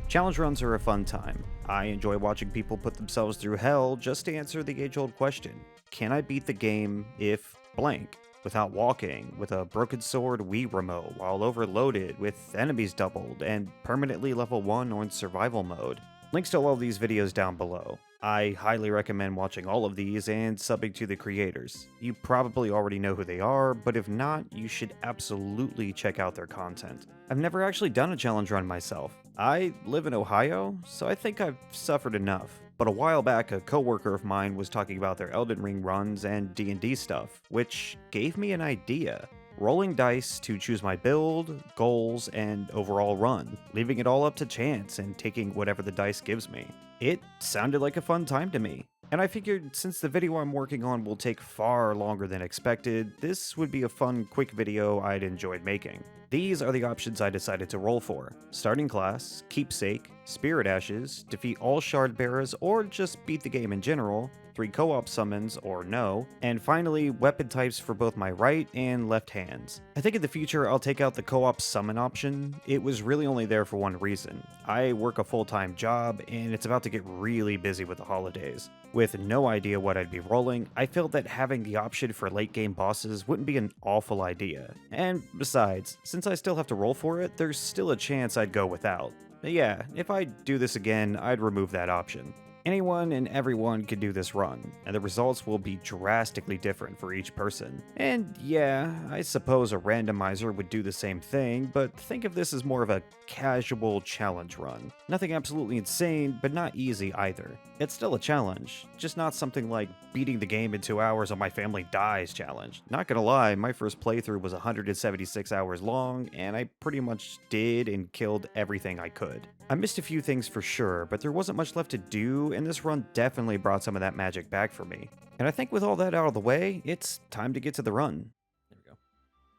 Challenge runs are a fun time. I enjoy watching people put themselves through hell just to answer the age-old question, can I beat the game if blank? Without walking, with a broken sword Wii remote, while overloaded, with enemies doubled, and permanently level 1 or in survival mode. Links to all of these videos down below. I highly recommend watching all of these and subbing to the creators. You probably already know who they are, but if not, you should absolutely check out their content. I've never actually done a challenge run myself. I live in Ohio, so I think I've suffered enough. But a while back, a coworker of mine was talking about their Elden Ring runs and D&D stuff, which gave me an idea. Rolling dice to choose my build, goals, and overall run, leaving it all up to chance and taking whatever the dice gives me. It sounded like a fun time to me, and I figured since the video I'm working on will take far longer than expected, this would be a fun, quick video I'd enjoyed making. These are the options I decided to roll for: starting class, keepsake, spirit ashes, defeat all shard bearers, or just beat the game in general, 3 co-op summons or no, and finally weapon types for both my right and left hands. I think in the future I'll take out the co-op summon option. It was really only there for one reason. I work a full-time job and it's about to get really busy with the holidays. With no idea what I'd be rolling, I felt that having the option for late game bosses wouldn't be an awful idea. And besides, since I still have to roll for it, there's still a chance I'd go without. But yeah, if I do this again, I'd remove that option. Anyone and everyone can do this run, and the results will be drastically different for each person. And yeah, I suppose a randomizer would do the same thing, but think of this as more of a casual challenge run. Nothing absolutely insane, but not easy either. It's still a challenge, just not something like beating the game in 2 hours or my family dies challenge. Not gonna lie, my first playthrough was 176 hours long, and I pretty much did and killed everything I could. I missed a few things for sure, but there wasn't much left to do, and this run definitely brought some of that magic back for me. And I think with all that out of the way, it's time to get to the run. There we go.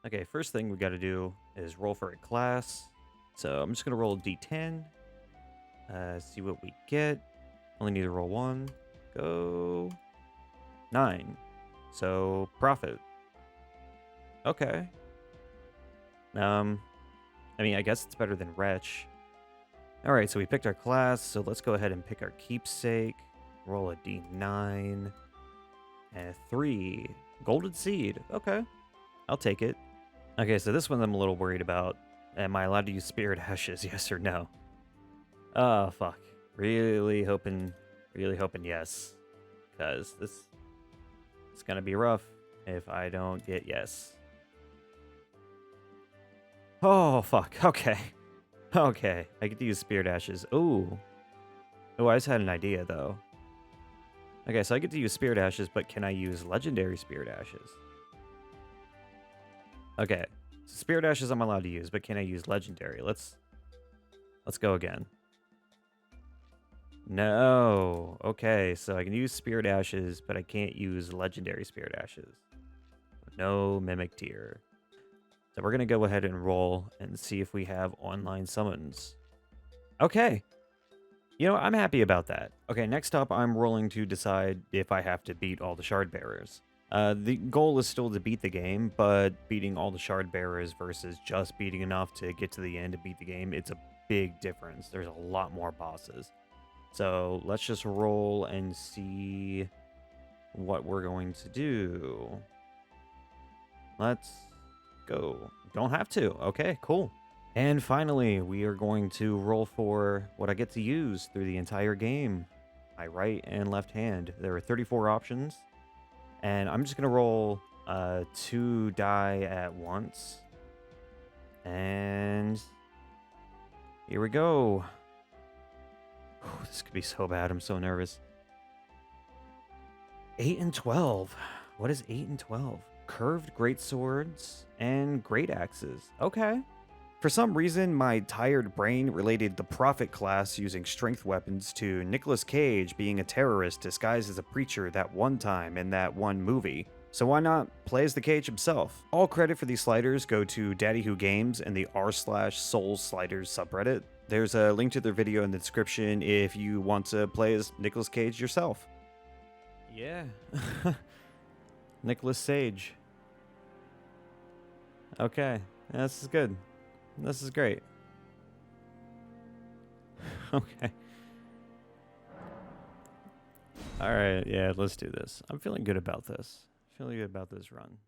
Okay, first thing we gotta do is roll for a class. So I'm just gonna roll a d10, see what we get. Only need to roll 1. Go. 9. So, profit. Okay. I mean, I guess it's better than Wretch. Alright, so we picked our class, so let's go ahead and pick our keepsake. Roll a d9. And 3. Golden Seed. Okay. I'll take it. Okay, so this one I'm a little worried about. Am I allowed to use Spirit Ashes, yes or no? Oh, fuck. Really hoping yes. Because it's gonna be rough if I don't get yes. Oh, fuck. Okay. Okay, I get to use Spirit Ashes. Ooh. Oh, I just had an idea, though. Okay, so I get to use Spirit Ashes, but can I use Legendary Spirit Ashes? Okay, so Spirit Ashes I'm allowed to use, but can I use Legendary? Let's go again. No. Okay, so I can use Spirit Ashes, but I can't use Legendary Spirit Ashes. No Mimic Tier. So we're going to go ahead and roll and see if we have online summons. Okay. You know, I'm happy about that. Okay, next up, I'm rolling to decide if I have to beat all the shard bearers. The goal is still to beat the game, but beating all the shard bearers versus just beating enough to get to the end to beat the game, it's a big difference. There's a lot more bosses. So let's just roll and see what we're going to do. Let's go. Don't have to. Okay, cool. And finally, we are going to roll for what I get to use through the entire game. My right and left hand. There are 34 options. And I'm just going to roll 2 die at once. And here we go. Whew, this could be so bad. I'm so nervous. 8 and 12. What is 8 and 12? Curved great swords and great axes. Okay. For some reason, my tired brain related the prophet class using strength weapons to Nicolas Cage being a terrorist disguised as a preacher that one time in that one movie. So why not play as the Cage himself? All credit for these sliders go to Daddy Who Games and the r/Souls Sliders subreddit. There's a link to their video in the description if you want to play as Nicolas Cage yourself. Yeah. Nicolas Sage. Okay, this is good. This is great. Okay. Alright, yeah, let's do this. I'm feeling good about this. Feeling good about this run.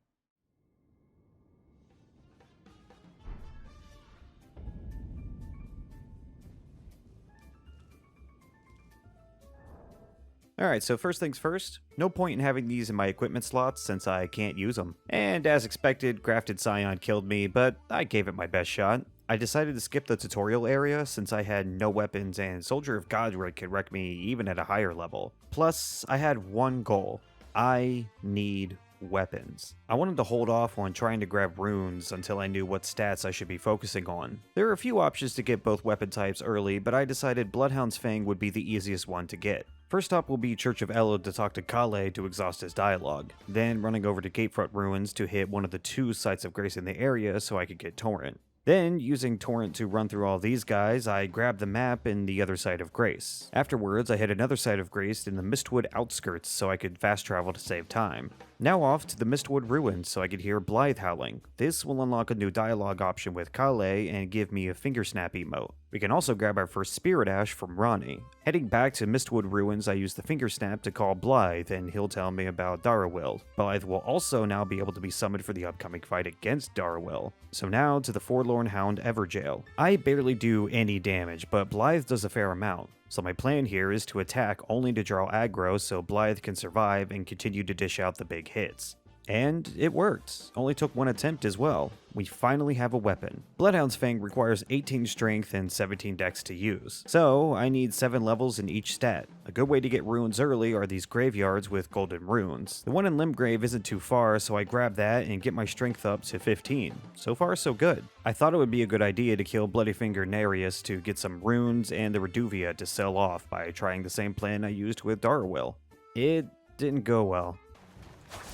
Alright, so first things first, no point in having these in my equipment slots since I can't use them. And as expected, Grafted Scion killed me, but I gave it my best shot. I decided to skip the tutorial area since I had no weapons and Soldier of Godric could wreck me even at a higher level. Plus, I had one goal. I need weapons. I wanted to hold off on trying to grab runes until I knew what stats I should be focusing on. There are a few options to get both weapon types early, but I decided Bloodhound's Fang would be the easiest one to get. First up will be Church of Elo to talk to Kale to exhaust his dialogue, then running over to Gatefront Ruins to hit one of the 2 sites of grace in the area so I could get Torrent. Then, using Torrent to run through all these guys, I grabbed the map in the other side of Grace. Afterwards, I hit another side of Grace in the Mistwood outskirts so I could fast travel to save time. Now off to the Mistwood Ruins so I could hear Blithe howling. This will unlock a new dialogue option with Kale and give me a finger snap emote. We can also grab our first Spirit Ash from Ronnie. Heading back to Mistwood Ruins, I use the finger snap to call Blithe and he'll tell me about Darawill. Blithe will also now be able to be summoned for the upcoming fight against Darawill. So now to the Forlorn Hound Everjail. I barely do any damage, but Blithe does a fair amount. So my plan here is to attack only to draw aggro so Blithe can survive and continue to dish out the big hits. And it worked. Only took one attempt as well. We finally have a weapon. Bloodhound's Fang requires 18 strength and 17 dex to use, so I need 7 levels in each stat. A good way to get runes early are these graveyards with golden runes. The one in Limgrave isn't too far, so I grab that and get my strength up to 15. So far so good. I thought it would be a good idea to kill Bloodyfinger Nereus to get some runes and the Reduvia to sell off by trying the same plan I used with Darawill. It didn't go well.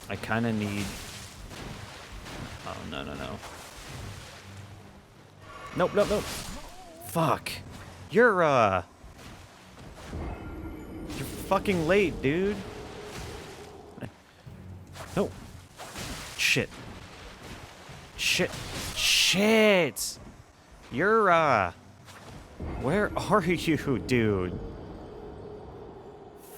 I kinda need... Oh, no. Nope. Fuck. You're fucking late, dude. No. Shit. You're, where are you, dude?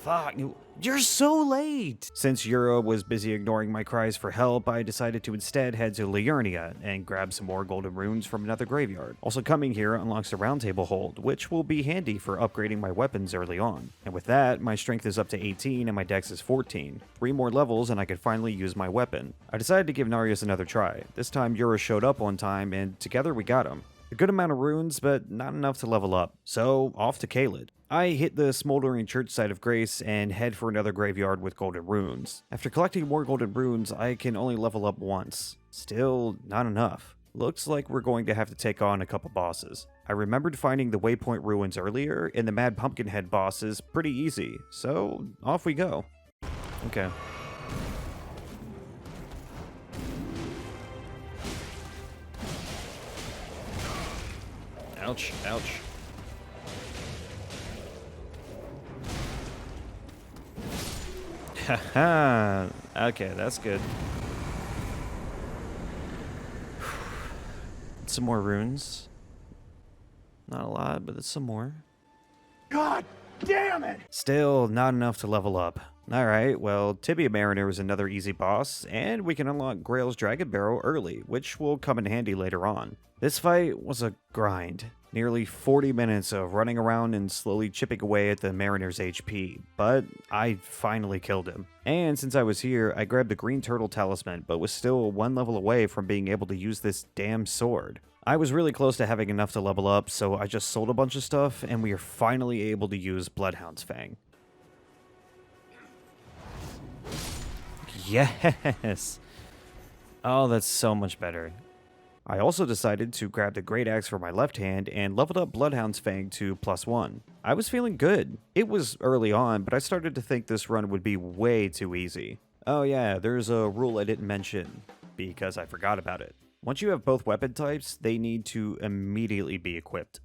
Fuck. You're so late! Since Yura was busy ignoring my cries for help, I decided to instead head to Liurnia and grab some more golden runes from another graveyard. Also coming here unlocks a round table hold, which will be handy for upgrading my weapons early on. And with that, my strength is up to 18 and my dex is 14. 3 more levels and I could finally use my weapon. I decided to give Narius another try. This time Yura showed up on time and together we got him. A good amount of runes, but not enough to level up. So, off to Kaled. I hit the Smoldering Church site of Grace and head for another graveyard with golden runes. After collecting more golden runes, I can only level up once. Still, not enough. Looks like we're going to have to take on a couple bosses. I remembered finding the Waypoint Ruins earlier, and the Mad Pumpkinhead boss is pretty easy, so off we go. Okay. Ouch. Haha. Okay, that's good. Some more runes. Not a lot, but it's some more. God damn it! Still not enough to level up. Alright, well, Tibia Mariner is another easy boss, and we can unlock Grail's Dragon Barrow early, which will come in handy later on. This fight was a grind. Nearly 40 minutes of running around and slowly chipping away at the Mariner's HP, but I finally killed him. And since I was here, I grabbed the Green Turtle Talisman, but was still 1 level away from being able to use this damn sword. I was really close to having enough to level up, so I just sold a bunch of stuff, and we are finally able to use Bloodhound's Fang. Yes! Oh, that's so much better. I also decided to grab the Great Axe for my left hand and leveled up Bloodhound's Fang to +1. I was feeling good. It was early on, but I started to think this run would be way too easy. Oh yeah, there's a rule I didn't mention, because I forgot about it. Once you have both weapon types, they need to immediately be equipped.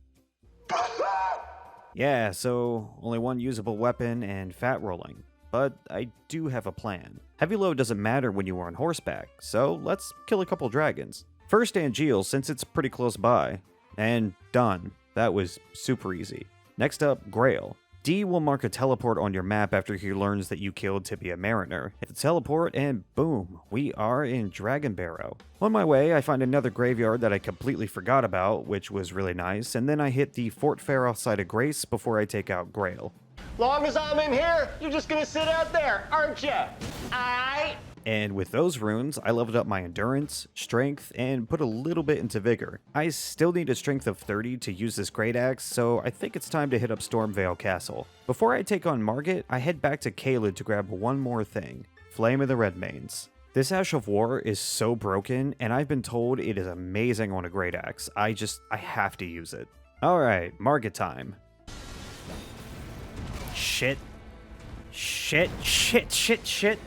Yeah, so only one usable weapon and fat rolling. But I do have a plan. Heavy load doesn't matter when you are on horseback, so let's kill a couple dragons. First Angeal, since it's pretty close by. And done. That was super easy. Next up, Grail. D will mark a teleport on your map after he learns that you killed Tibia Mariner. Hit the teleport and boom, we are in Dragon Barrow. On my way, I find another graveyard that I completely forgot about, which was really nice, and then I hit the Fort Fair side of Grace before I take out Grail. Long as I'm in here, you're just gonna sit out there, aren't you? Aight? And with those runes, I leveled up my endurance, strength, and put a little bit into vigor. I still need a strength of 30 to use this great axe, so I think it's time to hit up Stormvale Castle. Before I take on Margit, I head back to Caelid to grab one more thing, Flame of the Redmanes. This Ash of War is so broken, and I've been told it is amazing on a great axe. I have to use it. Alright, Margit time. Shit. Shit, shit, shit, shit.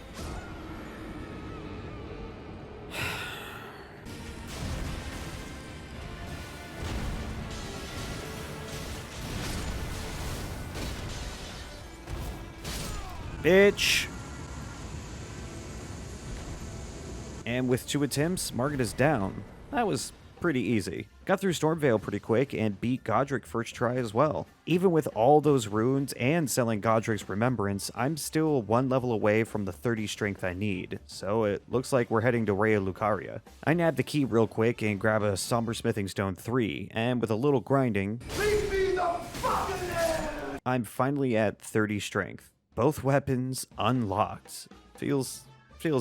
Bitch. And with 2 attempts, Margit is down. That was pretty easy. Got through Stormvale pretty quick and beat Godric first try as well. Even with all those runes and selling Godric's Remembrance, I'm still 1 level away from the 30 strength I need, so it looks like we're heading to Raya Lucaria. I nab the key real quick and grab a Somber Smithing Stone 3, and with a little grinding, Leave me the fuck alone! I'm finally at 30 strength. Both weapons unlocked. Feels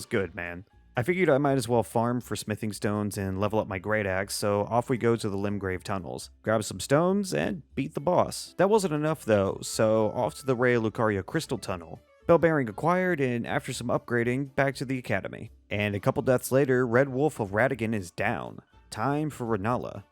good, man. I figured I might as well farm for smithing stones and level up my great axe, so off we go to the Limgrave tunnels. Grab some stones and beat the boss. That wasn't enough though, so off to the Raya Lucaria Crystal Tunnel. Bell bearing acquired, and after some upgrading, back to the academy. And a couple deaths later, Red Wolf of Radigan is down. Time for Renala.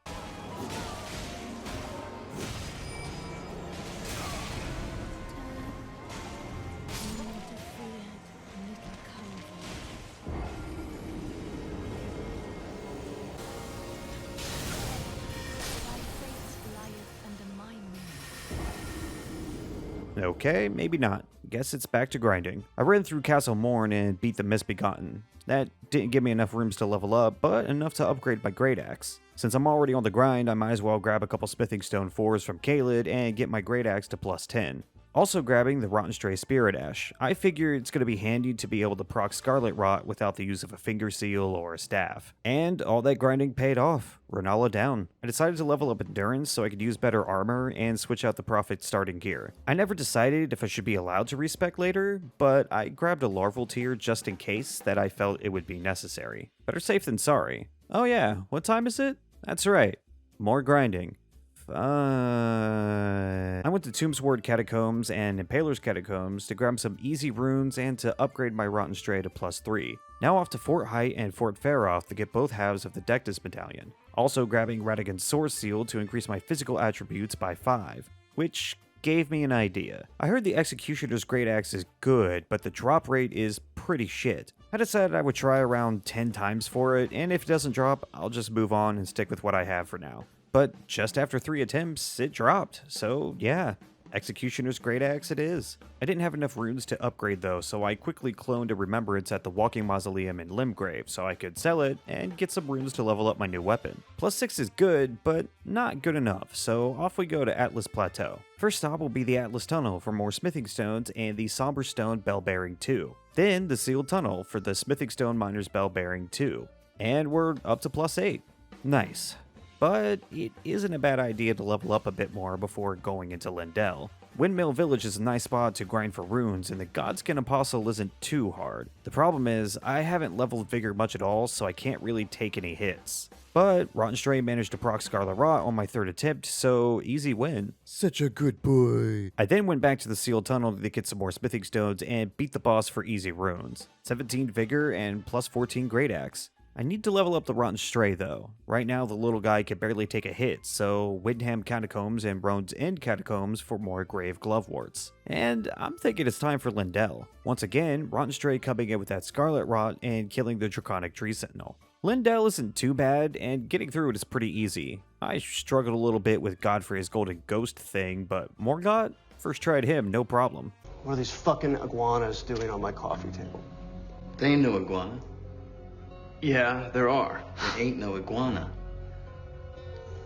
Okay, maybe not. Guess it's back to grinding. I ran through Castle Morn and beat the Misbegotten. That didn't give me enough rooms to level up, but enough to upgrade my great axe. Since I'm already on the grind, I might as well grab a couple Smithing Stone 4s from Caelid and get my great axe to plus 10. Also grabbing the Rotten Stray Spirit Ash. I figure it's going to be handy to be able to proc Scarlet Rot without the use of a finger seal or a staff. And all that grinding paid off. Renala down. I decided to level up endurance so I could use better armor and switch out the Prophet's starting gear. I never decided if I should be allowed to respec later, but I grabbed a Larval tier just in case that I felt it would be necessary. Better safe than sorry. Oh yeah, what time is it? That's right. More grinding. I went to Tombsword Catacombs and Impaler's Catacombs to grab some easy runes and to upgrade my Rotten Stray to plus 3. Now off to Fort Height and Fort Faroth to get both halves of the Dectus Medallion. Also grabbing Radigan's Source Seal to increase my physical attributes by 5, which gave me an idea. I heard the Executioner's Great Axe is good, but the drop rate is pretty shit. I decided I would try around 10 times for it, and if it doesn't drop, I'll just move on and stick with what I have for now. But just after 3 attempts, it dropped, so yeah, Executioner's Great Axe it is. I didn't have enough runes to upgrade though, so I quickly cloned a Remembrance at the Walking Mausoleum in Limgrave so I could sell it and get some runes to level up my new weapon. Plus 6 is good, but not good enough, so off we go to Atlas Plateau. First stop will be the Atlas Tunnel for more smithing stones and the Somber Stone Bell Bearing 2. Then the Sealed Tunnel for the Smithing Stone Miner's Bell Bearing 2. And we're up to plus 8. Nice. But it isn't a bad idea to level up a bit more before going into Lindell. Windmill Village is a nice spot to grind for runes, and the Godskin Apostle isn't too hard. The problem is, I haven't leveled Vigor much at all, so I can't really take any hits. But Rotten Stray managed to proc Scarlet Rot on my 3rd attempt, so easy win. Such a good boy. I then went back to the Sealed Tunnel to get some more smithing stones and beat the boss for easy runes. 17 Vigor and plus 14 Great Axe. I need to level up the Rotten Stray though. Right now the little guy can barely take a hit, so Windham Catacombs and Roan's End Catacombs for more Grave Gloveworts. And I'm thinking it's time for Lindell. Once again, Rotten Stray coming in with that Scarlet Rot and killing the Draconic Tree Sentinel. Lindell isn't too bad, and getting through it is pretty easy. I struggled a little bit with Godfrey's Golden Ghost thing, but Morgott? First tried him, no problem. What are these fucking iguanas doing on my coffee table? There ain't no iguana. Yeah, there are. There ain't no iguana.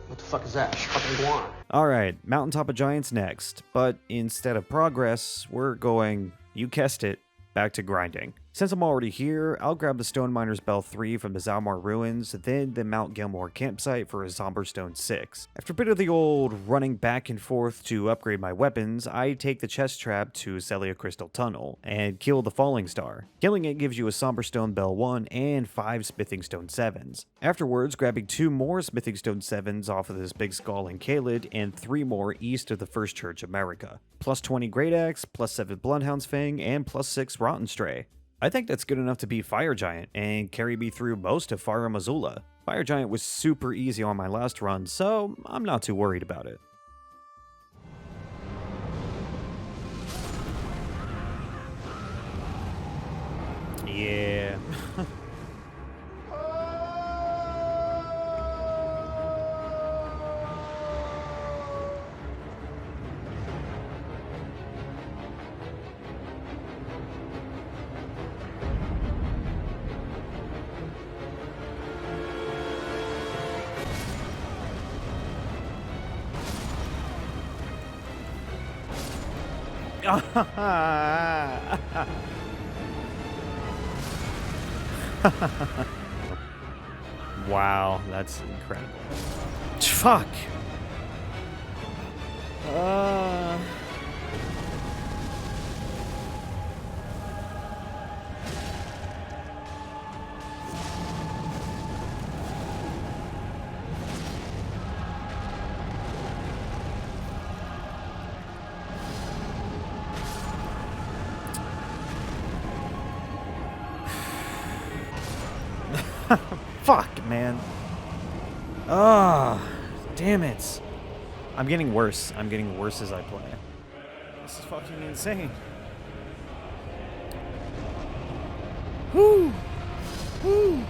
What the fuck is that? Fucking iguana. Alright, Mountaintop of Giants next, but instead of progress, we're going, you guessed it, back to grinding. Since I'm already here, I'll grab the Stone Miner's Bell 3 from the Zalmar Ruins, then the Mount Gilmore campsite for a Zomberstone 6. After a bit of the old running back and forth to upgrade my weapons, I take the chest trap to Celia Crystal Tunnel and kill the Falling Star. Killing it gives you a Somberstone Bell 1 and 5 Smithing Stone 7s. Afterwards, grabbing 2 more Smithing Stone 7s off of this Big Skull in Caelid and 3 more east of the First Church of America. Plus 20 Great Axe, plus 7 Bloodhound's Fang, and plus 6 Rotten Stray. I think that's good enough to beat Fire Giant and carry me through most of Fire Missoula. Fire Giant was super easy on my last run, so I'm not too worried about it. Yeah. Wow, that's incredible. Fuck. Fuck, man. Ah, damn it. I'm getting worse. I'm getting worse as I play. This is fucking insane. Whoo! Whoo!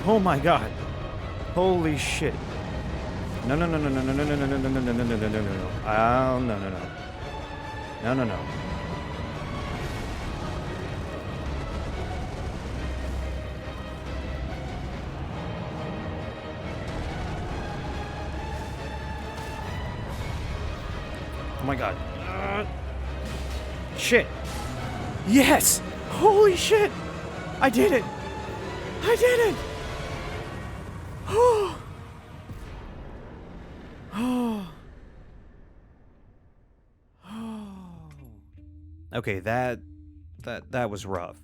Oh my god. Holy shit. No, no, no, no, no, no, no, no, no, no, no, no, no, no, no, no, no, no. Oh, no, no, no. No, no, no. Oh my god. Shit. Yes! Holy shit! I did it! I did it! Oh. Oh. Okay, that was rough.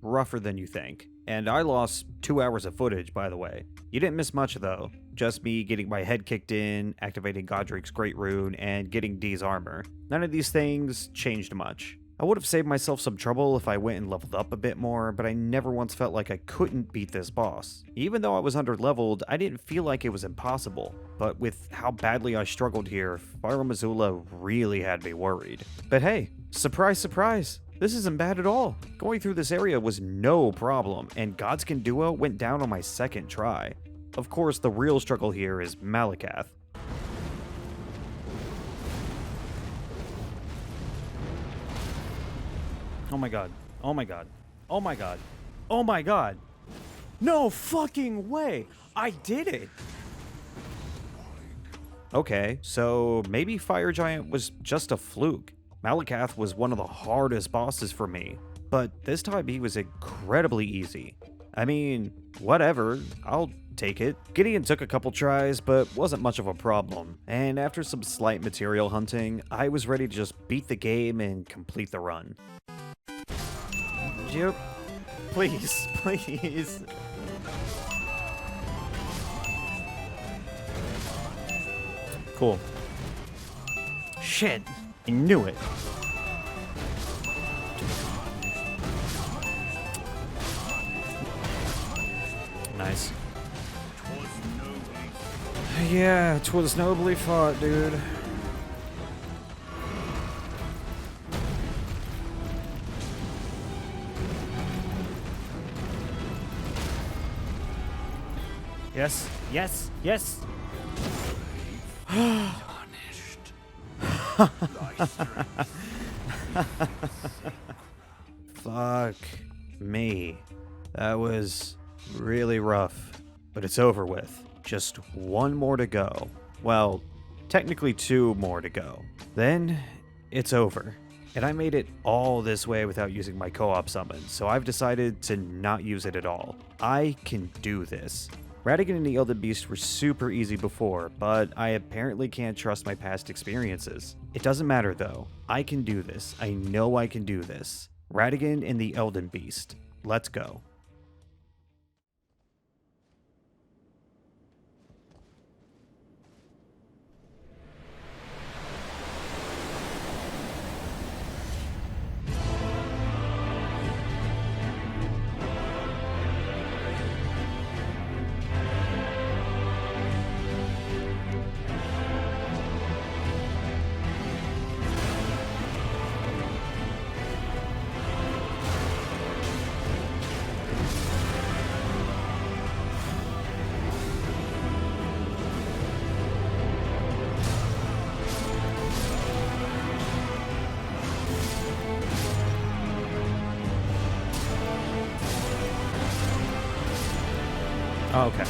Rougher than you think. And I lost 2 hours of footage, by the way. You didn't miss much, though. Just me getting my head kicked in, activating Godric's Great Rune, and getting D's armor. None of these things changed much. I would have saved myself some trouble if I went and leveled up a bit more, but I never once felt like I couldn't beat this boss. Even though I was under-leveled, I didn't feel like it was impossible. But with how badly I struggled here, Fire Missoula really had me worried. But hey, surprise, surprise! This isn't bad at all. Going through this area was no problem, and Godskin Duo went down on my second try. Of course, the real struggle here is Malakath. Oh my god. Oh my god. Oh my god. Oh my god. No fucking way. I did it. Okay, so maybe Fire Giant was just a fluke. Malakath was one of the hardest bosses for me, but this time he was incredibly easy. I mean, whatever, I'll take it. Gideon took a couple tries, but wasn't much of a problem, and after some slight material hunting, I was ready to just beat the game and complete the run. Yep. Please, please. Cool. Shit. I knew it. Nice. Yeah, 'twas nobly fought, dude. Yes, yes, yes. Fuck me. That was really rough, but it's over with. Just one more to go. Well, technically 2 more to go. Then it's over. And I made it all this way without using my co-op summon, so I've decided to not use it at all. I can do this. Ratigan and the Elden Beast were super easy before, but I apparently can't trust my past experiences. It doesn't matter though. I can do this. I know I can do this. Ratigan and the Elden Beast. Let's go. Okay.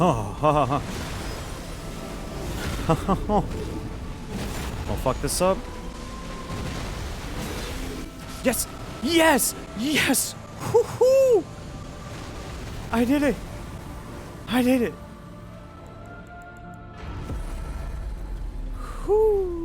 Oh, ha ha ha. I'll fuck this up. Yes! Yes! Yes! Woohoo! I did it! I did it! Whoo!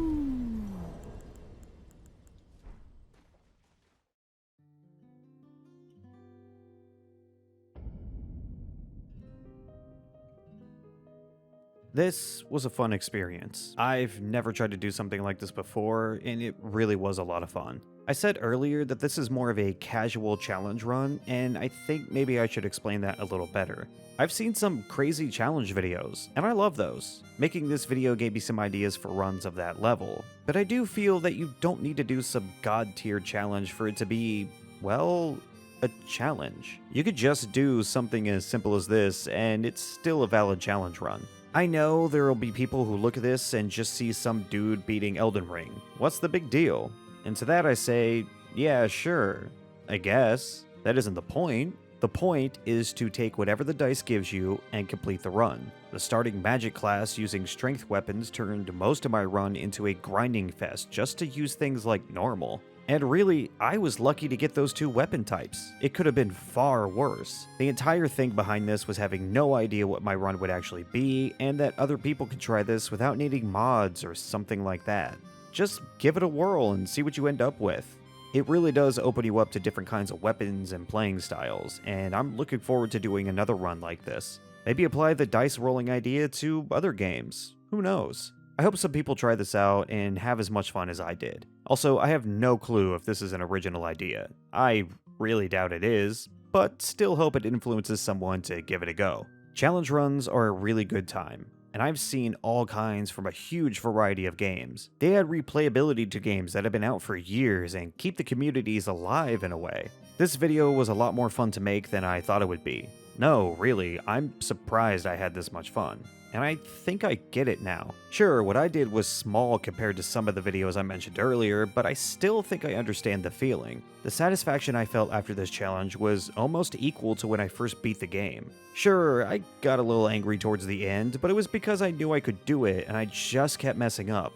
This was a fun experience. I've never tried to do something like this before, and it really was a lot of fun. I said earlier that this is more of a casual challenge run, and I think maybe I should explain that a little better. I've seen some crazy challenge videos, and I love those. Making this video gave me some ideas for runs of that level, but I do feel that you don't need to do some god-tier challenge for it to be, well, a challenge. You could just do something as simple as this, and it's still a valid challenge run. I know there will be people who look at this and just see some dude beating Elden Ring. What's the big deal? And to that I say, yeah, sure, I guess. That isn't the point. The point is to take whatever the dice gives you and complete the run. The starting magic class using strength weapons turned most of my run into a grinding fest just to use things like normal. And really, I was lucky to get those 2 weapon types. It could have been far worse. The entire thing behind this was having no idea what my run would actually be, and that other people could try this without needing mods or something like that. Just give it a whirl and see what you end up with. It really does open you up to different kinds of weapons and playing styles, and I'm looking forward to doing another run like this. Maybe apply the dice rolling idea to other games. Who knows? I hope some people try this out and have as much fun as I did. Also, I have no clue if this is an original idea. I really doubt it is, but still hope it influences someone to give it a go. Challenge runs are a really good time, and I've seen all kinds from a huge variety of games. They add replayability to games that have been out for years and keep the communities alive in a way. This video was a lot more fun to make than I thought it would be. No, really, I'm surprised I had this much fun. And I think I get it now. Sure, what I did was small compared to some of the videos I mentioned earlier, but I still think I understand the feeling. The satisfaction I felt after this challenge was almost equal to when I first beat the game. Sure, I got a little angry towards the end, but it was because I knew I could do it and I just kept messing up.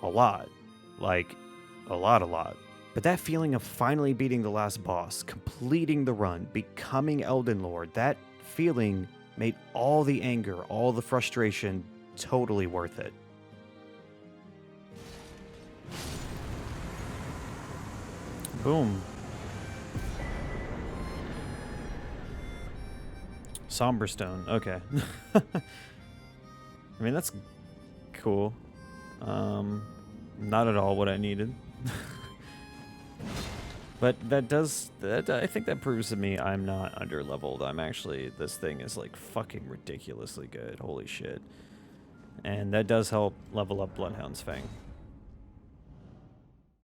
A lot. Like, a lot. But that feeling of finally beating the last boss, completing the run, becoming Elden Lord, that feeling made all the anger, all the frustration totally worth it. Boom. Somber Stone, okay. I mean, that's cool. Not at all what I needed. But I think that proves to me I'm not under-leveled. I'm actually, this thing is like fucking ridiculously good. Holy shit. And that does help level up Bloodhound's Fang.